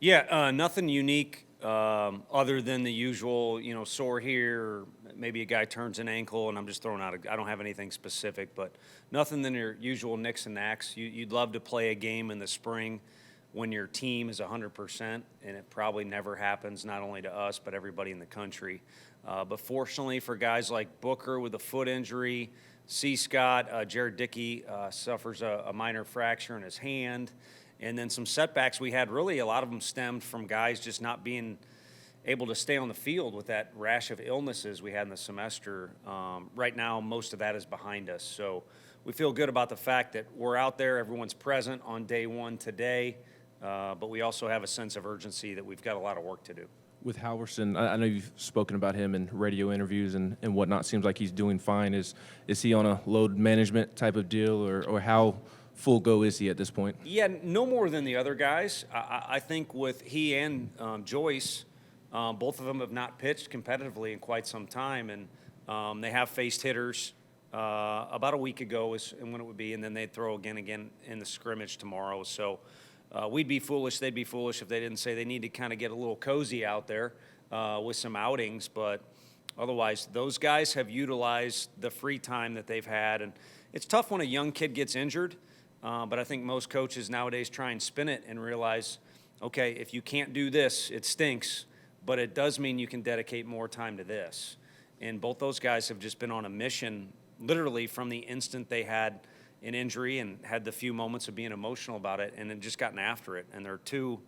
Yeah, nothing unique other than the usual, sore here, or maybe a guy turns an ankle, and I'm just throwing out. I don't have anything specific, but nothing than your usual nicks and knacks. You'd love to play a game in the spring when your team is 100%, and it probably never happens, not only to us, but everybody in the country. But fortunately for guys like Booker with a foot injury, C. Scott, Jared Dickey suffers a minor fracture in his hand. And then some setbacks we had, really a lot of them stemmed from guys just not being able to stay on the field with that rash of illnesses we had in the semester. Right now, most of that is behind us. So we feel good about the fact that we're out there, everyone's present on day one today, but we also have a sense of urgency that we've got a lot of work to do. With Halverson, I know you've spoken about him in radio interviews and whatnot. Seems like he's doing fine. Is he on a load management type of deal, or how full go is he at this point? Yeah, no more than the other guys. I think with he and Joyce, both of them have not pitched competitively in quite some time, and they have faced hitters. About a week ago is when it would be, and then they'd throw again in the scrimmage tomorrow. So we'd be foolish, they'd be foolish if they didn't say they need to kind of get a little cozy out there with some outings. But otherwise, those guys have utilized the free time that they've had. And it's tough when a young kid gets injured, but I think most coaches nowadays try and spin it and realize, okay, if you can't do this, it stinks, but it does mean you can dedicate more time to this. And both those guys have just been on a mission, literally from the instant they had an injury and had the few moments of being emotional about it, and then just gotten after it. And they're two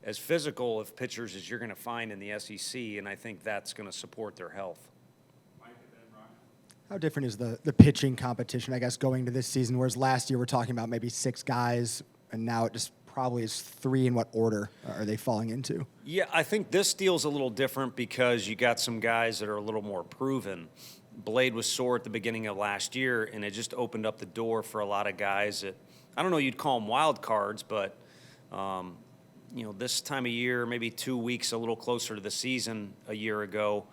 as physical of pitchers as you're going to find in the SEC, and I think that's going to support their health. How different is the pitching competition, I guess, going to this season, whereas last year we're talking about maybe 6 guys, and now it just probably is 3. In what order are they falling into? Yeah, I think this deal's a little different because you got some guys that are a little more proven. Blade was sore at the beginning of last year, and it just opened up the door for a lot of guys that, I don't know, you'd call them wild cards, but, this time of year, maybe 2 weeks a little closer to the season a year ago,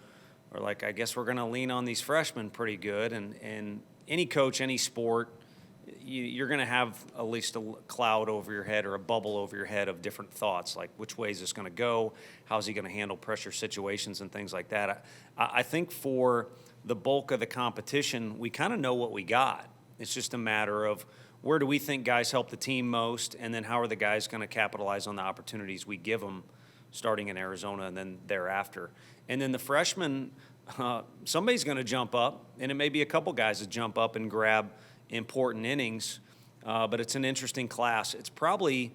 or like, I guess we're going to lean on these freshmen pretty good. And any coach, any sport, you're going to have at least a cloud over your head or a bubble over your head of different thoughts, like which way is this going to go? How's he going to handle pressure situations and things like that? I think for the bulk of the competition, we kind of know what we got. It's just a matter of where do we think guys help the team most, and then how are the guys going to capitalize on the opportunities we give them starting in Arizona and then thereafter. And then the freshmen, somebody's going to jump up, and it may be a couple guys that jump up and grab important innings, but it's an interesting class. It's probably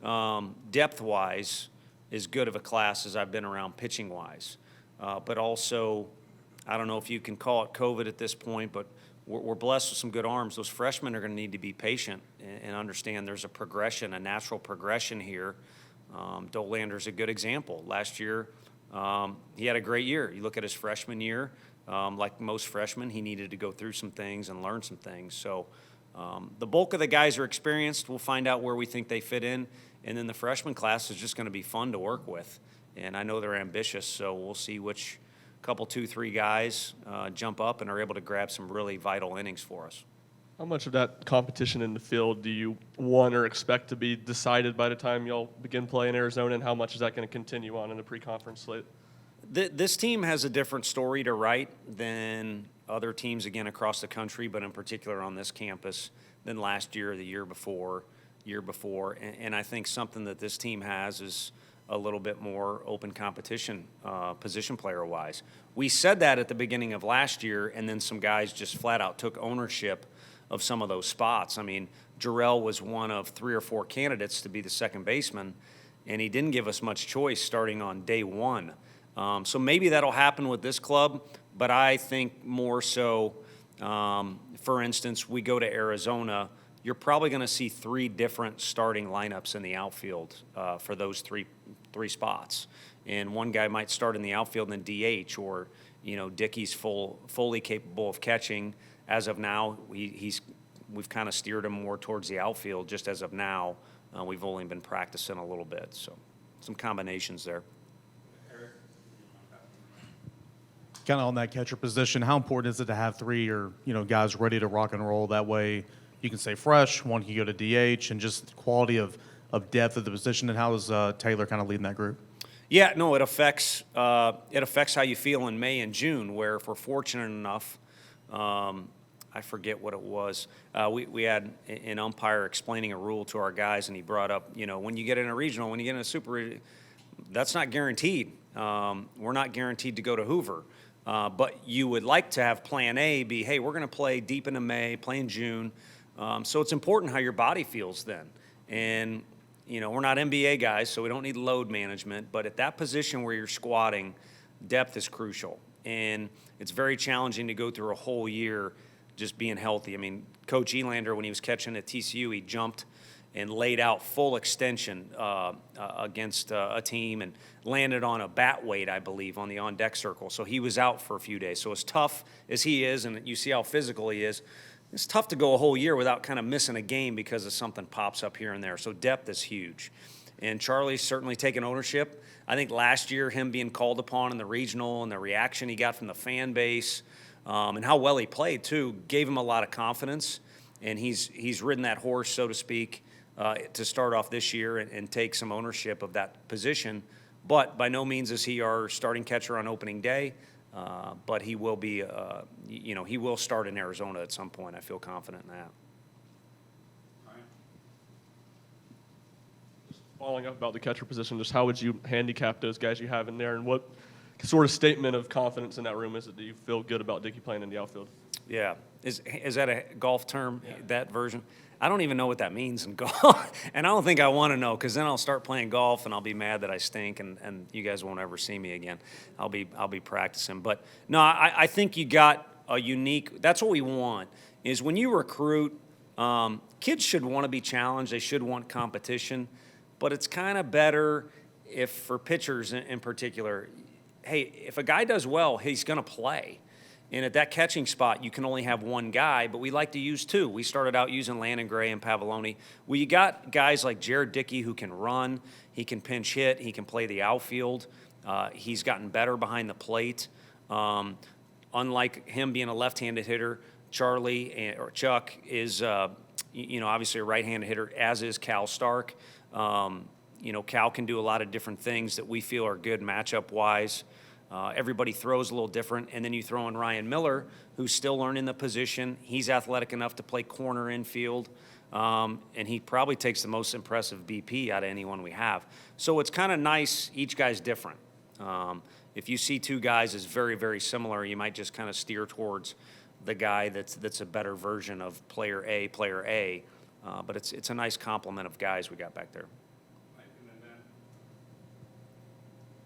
depth-wise as good of a class as I've been around pitching-wise. But also, I don't know if you can call it COVID at this point, but we're blessed with some good arms. Those freshmen are going to need to be patient and understand there's a progression, a natural progression here. Dolander's a good example. Last year, he had a great year. You look at his freshman year, like most freshmen, he needed to go through some things and learn some things. So the bulk of the guys are experienced. We'll find out where we think they fit in. And then the freshman class is just going to be fun to work with. And I know they're ambitious, so we'll see which couple, 2, 3 guys jump up and are able to grab some really vital innings for us. How much of that competition in the field do you want or expect to be decided by the time y'all begin play in Arizona, and how much is that going to continue on in the pre-conference slate? This team has a different story to write than other teams, again, across the country, but in particular on this campus, than last year or the year before. And I think something that this team has is a little bit more open competition position player-wise. We said that at the beginning of last year, and then some guys just flat out took ownership of some of those spots. I mean, Jarrell was one of 3 or 4 candidates to be the second baseman, and he didn't give us much choice starting on day one. So maybe that'll happen with this club, but I think more so, for instance, we go to Arizona, you're probably going to see 3 different starting lineups in the outfield for those three spots. And one guy might start in the outfield and DH, or, Dickey's fully capable of catching. As of now, we've kind of steered him more towards the outfield just as of now. We've only been practicing a little bit, so some combinations there. Kind of on that catcher position, how important is it to have 3 or guys ready to rock and roll? That way you can stay fresh, one can go to DH, and just the quality of of depth at the position, and how is Taylor kind of leading that group? Yeah, no, it affects how you feel in May and June. Where if we're fortunate enough, I forget what it was. We had an umpire explaining a rule to our guys, and he brought up, when you get in a regional, when you get in a super, that's not guaranteed. We're not guaranteed to go to Hoover. But you would like to have plan A be, hey, we're going to play deep into May, play in June. So it's important how your body feels then. And, we're not NBA guys, so we don't need load management. But at that position where you're squatting, depth is crucial. And it's very challenging to go through a whole year just being healthy. I mean, Coach Elander, when he was catching at TCU, he jumped and laid out full extension against a team and landed on a bat weight, I believe, on the on-deck circle. So he was out for a few days. So as tough as he is, and you see how physical he is, it's tough to go a whole year without kind of missing a game because of something pops up here and there. So depth is huge. And Charlie's certainly taken ownership. I think last year, him being called upon in the regional and the reaction he got from the fan base and how well he played, too, gave him a lot of confidence. And he's ridden that horse, so to speak, to start off this year and take some ownership of that position. But by no means is he our starting catcher on opening day. But he will be, he will start in Arizona at some point. I feel confident in that. Following up about the catcher position, just how would you handicap those guys you have in there, and what sort of statement of confidence in that room is it? Do you feel good about Dickey playing in the outfield? Yeah. Is that a golf term, that version? I don't even know what that means in golf, and I don't think I want to know, because then I'll start playing golf and I'll be mad that I stink, and you guys won't ever see me again. I'll be practicing. But no, I think you got a unique – that's what we want, is when you recruit, kids should want to be challenged. They should want competition. But it's kind of better if, for pitchers in particular, hey, if a guy does well, he's going to play. And at that catching spot, you can only have one guy, but we like to use two. We started out using Landon Gray and Pavoloni. Well, you got guys like Jared Dickey who can run, he can pinch hit, he can play the outfield. He's gotten better behind the plate. Unlike him being a left-handed hitter, Charlie or Chuck is, obviously a right-handed hitter, as is Cal Stark. Cal can do a lot of different things that we feel are good matchup-wise. Everybody throws a little different, and then you throw in Ryan Miller, who's still learning the position. He's athletic enough to play corner infield, and he probably takes the most impressive BP out of anyone we have. So it's kind of nice. Each guy's different. If you see two guys as very, very similar, you might just kind of steer towards the guy that's a better version of player A. But it's a nice complement of guys we got back there.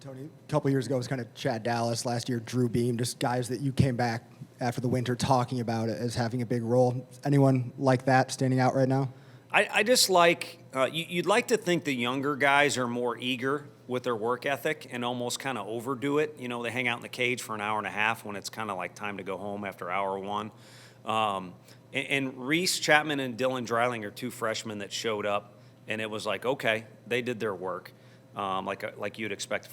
Tony, a couple years ago it was kind of Chad Dallas. Last year, Drew Beam, just guys that you came back after the winter talking about it as having a big role. Anyone like that standing out right now? I just like you'd like to think the younger guys are more eager with their work ethic and almost kind of overdo it. They hang out in the cage for an hour and a half when it's kind of like time to go home after hour one. And Reese Chapman and Dylan Dreiling are two freshmen that showed up, and it was like, okay, they did their work, like you'd expect.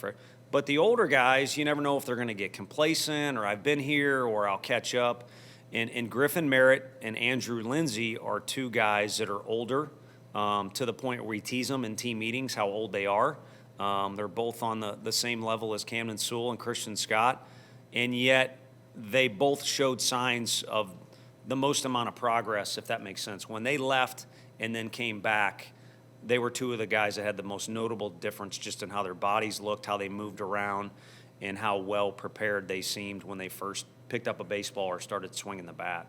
But the older guys, you never know if they're going to get complacent or I've been here or I'll catch up. And Griffin Merritt and Andrew Lindsay are two guys that are older to the point where we tease them in team meetings how old they are. They're both on the same level as Camden Sewell and Christian Scott, and yet they both showed signs of the most amount of progress, if that makes sense. When they left and then came back, they were two of the guys that had the most notable difference just in how their bodies looked, how they moved around, and how well prepared they seemed when they first picked up a baseball or started swinging the bat.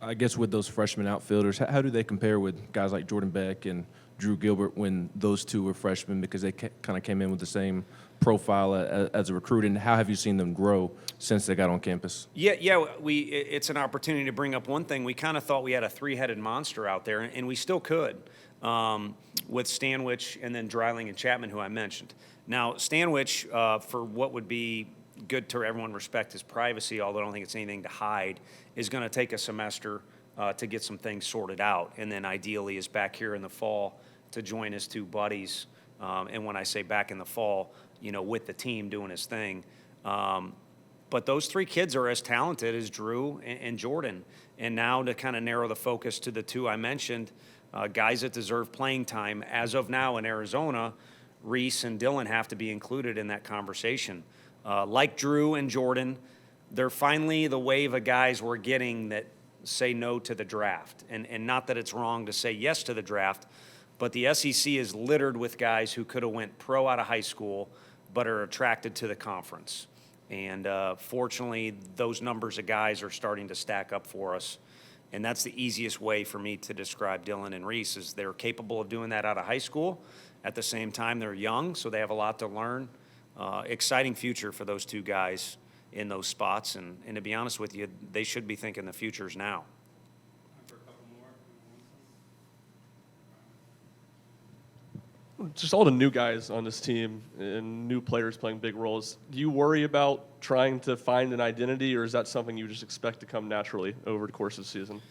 I guess with those freshman outfielders, how do they compare with guys like Jordan Beck and Drew Gilbert when those two were freshmen, because they kind of came in with the same profile as a recruit, and how have you seen them grow since they got on campus? Yeah, it's an opportunity to bring up one thing. We kind of thought we had a three-headed monster out there, and we still could, with Stanwich and then Dreiling and Chapman, who I mentioned. Now, Stanwich, for what would be good to everyone respect his privacy, although I don't think it's anything to hide, is going to take a semester to get some things sorted out, and then ideally is back here in the fall to join his two buddies. And when I say back in the fall, with the team doing his thing. But those three kids are as talented as Drew and Jordan. And now to kind of narrow the focus to the two I mentioned, guys that deserve playing time. As of now in Arizona, Reese and Dylan have to be included in that conversation. Like Drew and Jordan, they're finally the wave of guys we're getting that say no to the draft. And not that it's wrong to say yes to the draft, but the SEC is littered with guys who could have went pro out of high school but are attracted to the conference. And fortunately, those numbers of guys are starting to stack up for us. And that's the easiest way for me to describe Dylan and Reese is they're capable of doing that out of high school. At the same time, they're young, so they have a lot to learn. Exciting future for those two guys in those spots. And to be honest with you, they should be thinking the future's now. Just all the new guys on this team and new players playing big roles. Do you worry about trying to find an identity, or is that something you just expect to come naturally over the course of the season?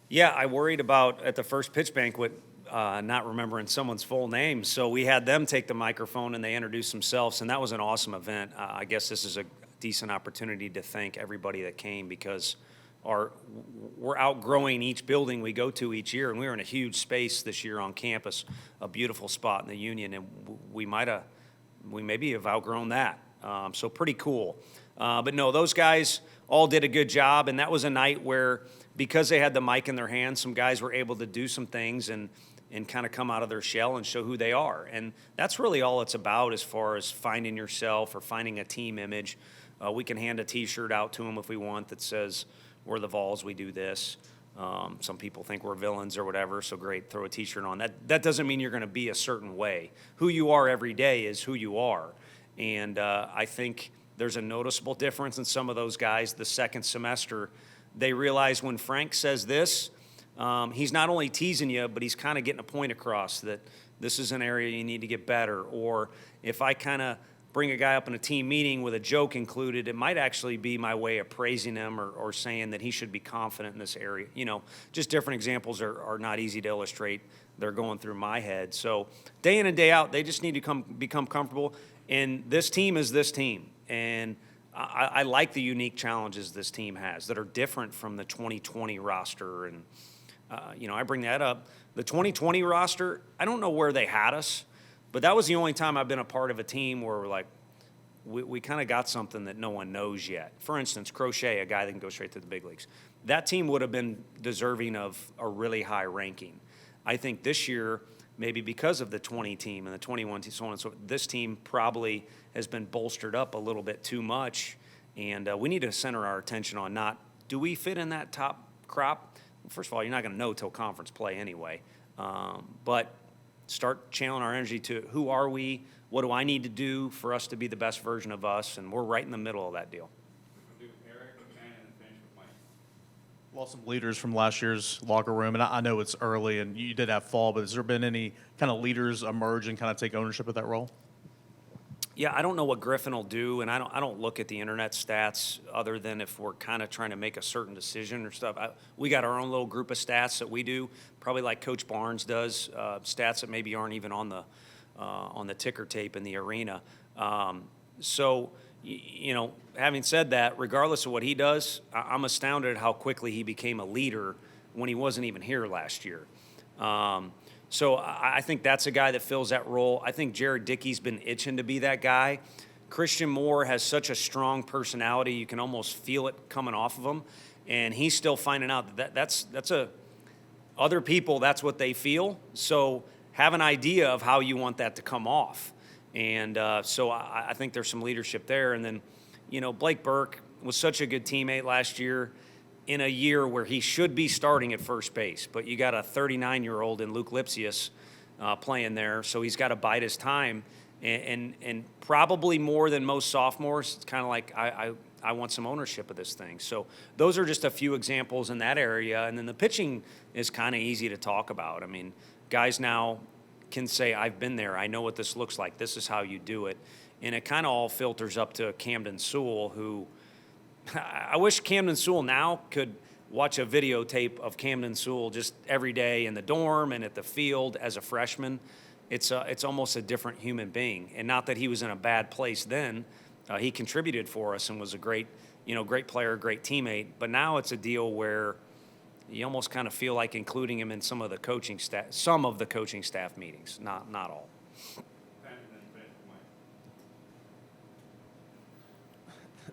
Yeah, I worried about at the first pitch banquet not remembering someone's full name. So we had them take the microphone and they introduced themselves, and that was an awesome event. I guess this is a decent opportunity to thank everybody that came because we're outgrowing each building we go to each year, and we were in a huge space this year on campus, a beautiful spot in the Union, and we maybe have outgrown that. So pretty cool. But no, those guys all did a good job, and that was a night where, because they had the mic in their hands, some guys were able to do some things and kind of come out of their shell and show who they are. And that's really all it's about as far as finding yourself or finding a team image. We can hand a T-shirt out to them if we want that says, we're the Vols, we do this. Some people think we're villains or whatever, so great, throw a T-shirt on. That doesn't mean you're going to be a certain way. Who you are every day is who you are. And I think there's a noticeable difference in some of those guys the second semester. They realize when Frank says this, he's not only teasing you, but he's kind of getting a point across that this is an area you need to get better. Or if I kind of bring a guy up in a team meeting with a joke included, it might actually be my way of praising him or saying that he should be confident in this area. You know, just different examples are not easy to illustrate. They're going through my head. So day in and day out, they just need to become comfortable. And this team is this team. And I like the unique challenges this team has that are different from the 2020 roster. And, I bring that up. The 2020 roster, I don't know where they had us, but that was the only time I've been a part of a team where we're like, we kind of got something that no one knows yet. For instance, Crochet, a guy that can go straight to the big leagues. That team would have been deserving of a really high ranking. I think this year, maybe because of the 20 team and the 21 team, so on and so forth, this team probably has been bolstered up a little bit too much. And we need to center our attention on not, do we fit in that top crop? Well, first of all, you're not going to know till conference play anyway. But start channeling our energy to who are we, what do I need to do for us to be the best version of us, and we're right in the middle of that deal. Lost some leaders from last year's locker room, and I know it's early and you did have fall, but has there been any kind of leaders emerge and kind of take ownership of that role? Yeah, I don't know what Griffin will do, and I don't look at the internet stats other than if we're kind of trying to make a certain decision or stuff. We got our own little group of stats that we do, probably like Coach Barnes does, stats that maybe aren't even on the ticker tape in the arena. So, having said that, regardless of what he does, I'm astounded at how quickly he became a leader when he wasn't even here last year. So I think that's a guy that fills that role. I think Jared Dickey's been itching to be that guy. Christian Moore has such a strong personality, you can almost feel it coming off of him. And he's still finding out that's other people, that's what they feel. So have an idea of how you want that to come off. And so I think there's some leadership there. And then, Blake Burke was such a good teammate last year in a year where he should be starting at first base. But you got a 39-year-old in Luke Lipsius playing there, so he's got to bide his time. And probably more than most sophomores, it's kind of like I want some ownership of this thing. So those are just a few examples in that area. And then the pitching is kind of easy to talk about. I mean, guys now can say, I've been there. I know what this looks like. This is how you do it. And it kind of all filters up to Camden Sewell, who I wish Camden Sewell now could watch a videotape of Camden Sewell just every day in the dorm and at the field as a freshman. It's almost a different human being. And not that he was in a bad place then. He contributed for us and was a great player, great teammate. But now it's a deal where you almost kind of feel like including him in some of the coaching staff meetings, not all.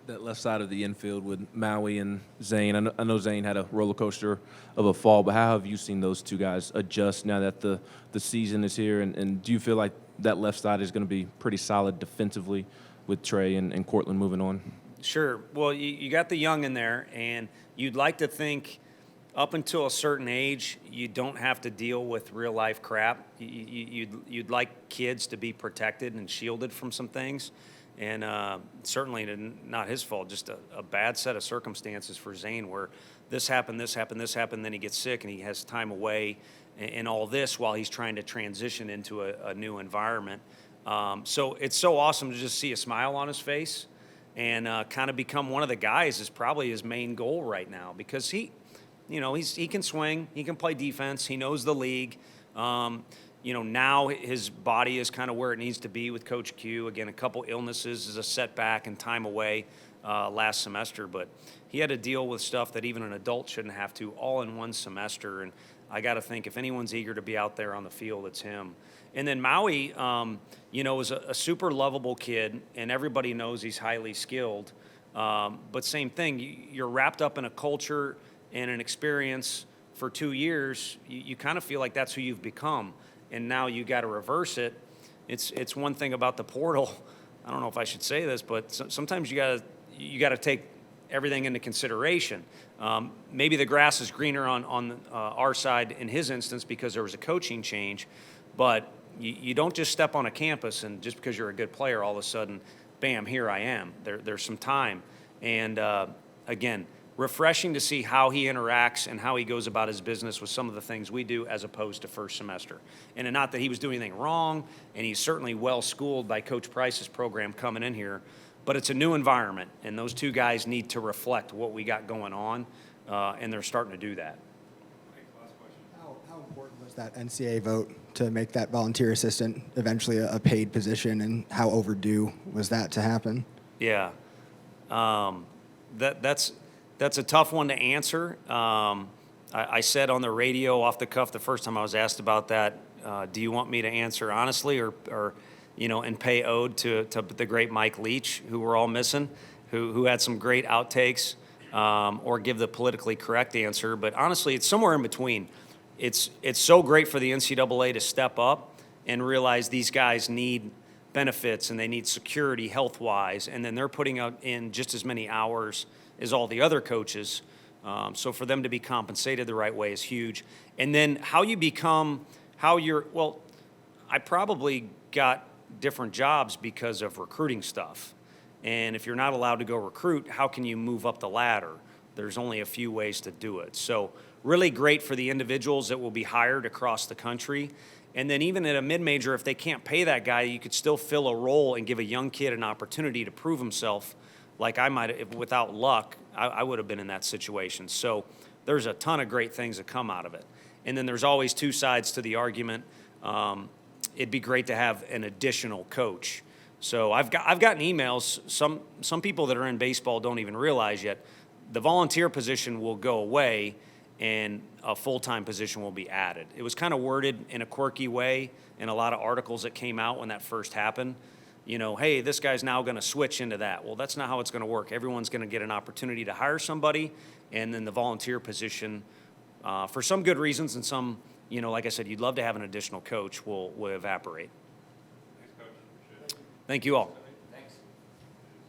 That left side of the infield with Maui and Zane. I know Zane had a roller coaster of a fall, but how have you seen those two guys adjust now that the season is here? And do you feel like that left side is going to be pretty solid defensively with Trey and Cortland moving on? Sure. Well, you got the young in there, and you'd like to think up until a certain age, you don't have to deal with real life crap. You'd like kids to be protected and shielded from some things. And certainly not his fault, just a bad set of circumstances for Zane where this happened, then he gets sick and he has time away and all this while he's trying to transition into a new environment. So it's so awesome to just see a smile on his face and kind of become one of the guys is probably his main goal right now because he can swing, he can play defense, he knows the league. Now his body is kind of where it needs to be with Coach Q. Again, a couple illnesses is a setback and time away last semester, but he had to deal with stuff that even an adult shouldn't have to all in one semester. And I got to think if anyone's eager to be out there on the field, it's him. And then Maui, is a super lovable kid, and everybody knows he's highly skilled. But same thing, you're wrapped up in a culture and an experience for 2 years. You kind of feel like that's who you've become. And now you got to reverse it. It's one thing about the portal. I don't know if I should say this, but sometimes you got to take everything into consideration. Maybe the grass is greener on our side in his instance because there was a coaching change, but you don't just step on a campus and just because you're a good player, all of a sudden, bam, here I am. There's some time, and again, refreshing to see how he interacts and how he goes about his business with some of the things we do as opposed to first semester. And not that he was doing anything wrong, and he's certainly well schooled by Coach Price's program coming in here, but it's a new environment, and those two guys need to reflect what we got going on, and they're starting to do that. How important was that NCAA vote to make that volunteer assistant eventually a paid position, and how overdue was that to happen? Yeah. That's a tough one to answer. I said on the radio off the cuff the first time I was asked about that, do you want me to answer honestly or and pay ode to the great Mike Leach, who we're all missing, who had some great outtakes, or give the politically correct answer. But honestly, it's somewhere in between. It's so great for the NCAA to step up and realize these guys need benefits and they need security health-wise, and then they're putting out in just as many hours as all the other coaches. So for them to be compensated the right way is huge. And then I probably got different jobs because of recruiting stuff. And if you're not allowed to go recruit, how can you move up the ladder? There's only a few ways to do it. So really great for the individuals that will be hired across the country. And then even at a mid-major, if they can't pay that guy, you could still fill a role and give a young kid an opportunity to prove himself. Like I might have, without luck, I would have been in that situation. So there's a ton of great things that come out of it. And then there's always two sides to the argument. It'd be great to have an additional coach. So I've gotten emails. Some people that are in baseball don't even realize yet the volunteer position will go away and a full-time position will be added. It was kind of worded in a quirky way in a lot of articles that came out when that first happened. Hey, this guy's now going to switch into that. Well, that's not how it's going to work. Everyone's going to get an opportunity to hire somebody, and then the volunteer position, for some good reasons and some, like I said, you'd love to have an additional coach, will evaporate. Thanks, Coach. Thank you all.